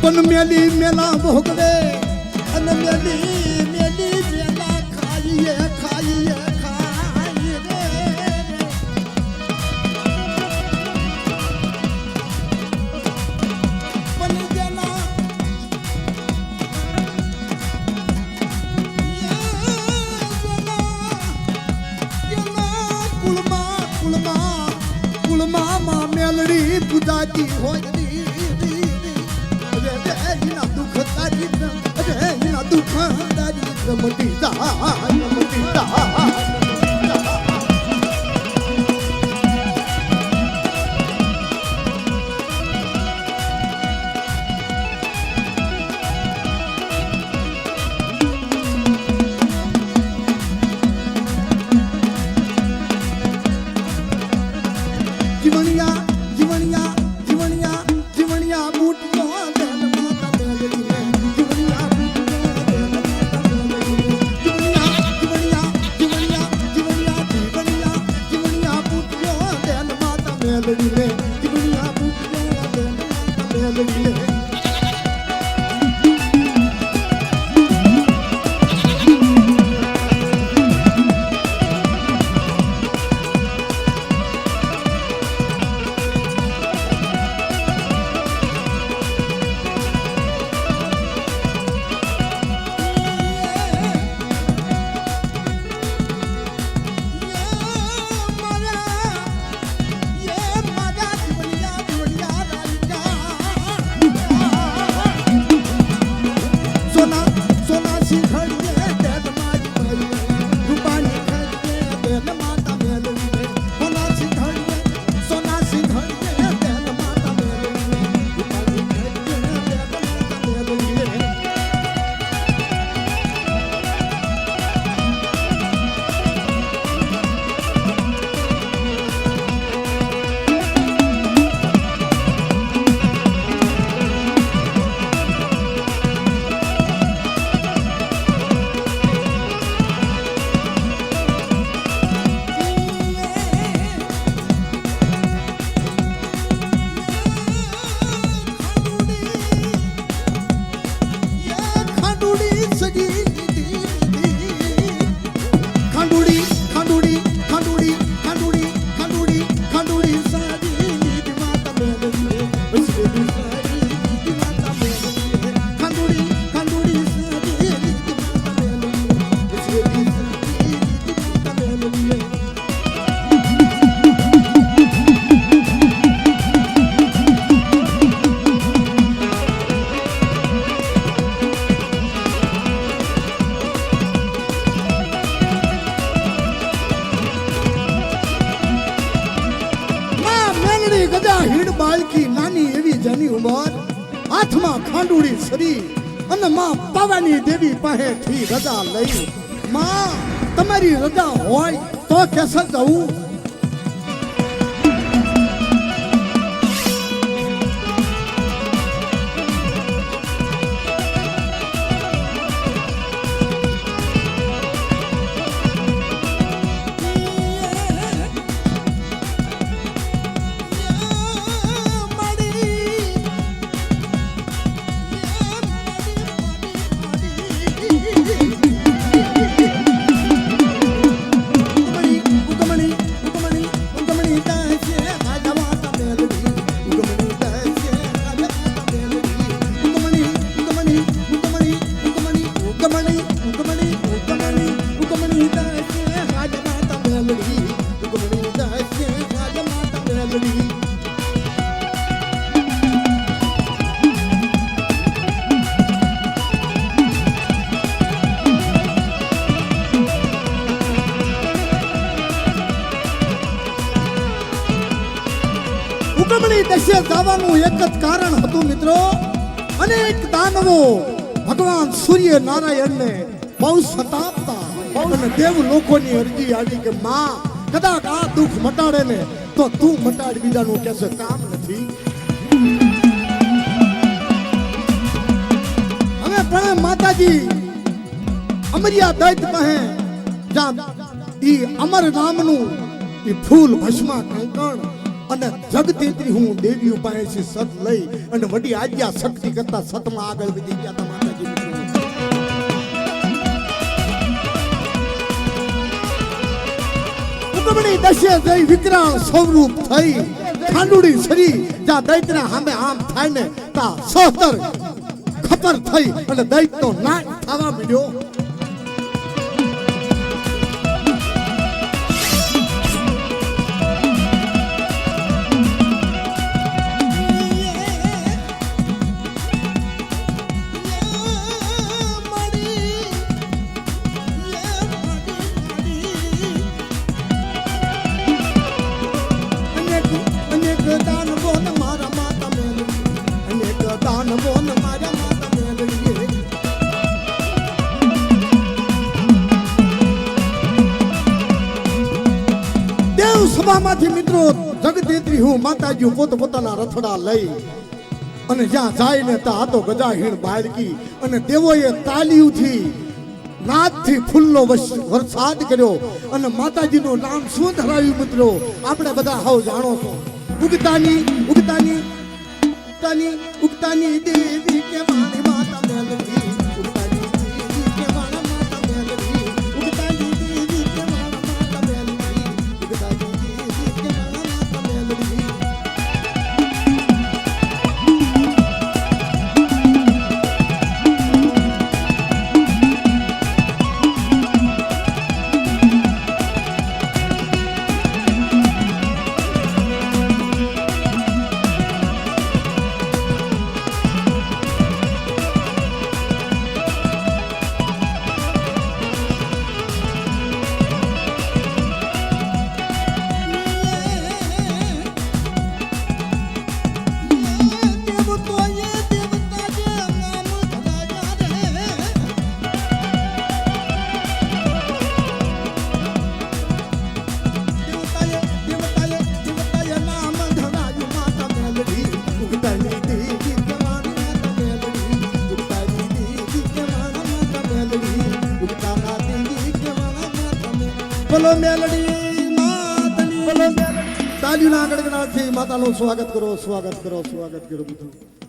પણ મેલી મેલા ભોગવે અને મેલી મેલી મેલા ખાઈએ ખાઈએ ખાઈએ રે પણ જેના કુળમાં મેલડી પૂજાતી હોય દુઃખ તારી દુઃખ તારી મટી જાય મટી જાય જીવણિયા જીવણિયા જીવણિયા જીવણિયા બૂટનો દેન માતા મેલડી રે જીવણિયા બૂટનો દેન માતા મેલડી રે જીવણિયા બૂટનો દેન માતા મેલડી રે હાથમાં ખાંડુડી સરી અને માં પાવાની દેવી પાસેથી રજા લઈ માં તમારી રજા હોય તો કેસર જવું ઉગમણી દશે જવાનું એક જ કારણ હતું મિત્રો અનેક દાનવો ભગવાન સૂર્ય નારાયણને બહુ સતાપતા અને દેવ લોકોની અરજી આવી કે માં કદાચ આ દુઃખ મટાડે ને તો તું મટાડ બીજાનું કહેશે કામ નથી હવે પણ માતાજી અમરિયા દૈત કહે જામ ઈ અમર નામનું ઈ ફૂલ ભસ્મા કંકણ અને જગતેત્રી હું દેવીઓ પાસેથી સત લઈ અને વડી આજ્ઞા શક્તિ કરતા સતમાં આગળ વધી ગયા હતા માતાજી મિત્રો. ઉગમણી દશે જઈ વિકરાળ સ્વરૂપ થઈ ખાંડુડી સરી જ્યાં દૈત્યના સામે આમ થાય ને તા સહતર ખતર થઈ અને દૈત્યનો નાશ થવા મળ્યો. સભામાંથી મિત્રો જગતેત્રી હું માતાજી પોતપોતાના રથડા લઈ અને જ્યાં જાય ને ત્યાં તો ગજાહીણ બાળકી અને દેવોએ તાલીઓથી નાદથી ફૂલનો વરસાદ કર્યો અને માતાજીનું નામ શું ધરાવ્યું મિત્રો આપણે બધા હાવ જાણો છો. ઉગતાની ઉગતાની ઉગતાની ઉગતાની દેવી કે મારી માતા મેલડી ઉગતાની દેવી કે મારા માતા મેલડી ઉગતાની દેવી કે મારા માતા મેલડી ઉગતાની દેવી કે મારા માતા મેલડી. બોલો મેલડી માતની બોલો તાલીના ગણગણાટથી માતાનું સ્વાગત કરો સ્વાગત કરો સ્વાગત કરો બધું.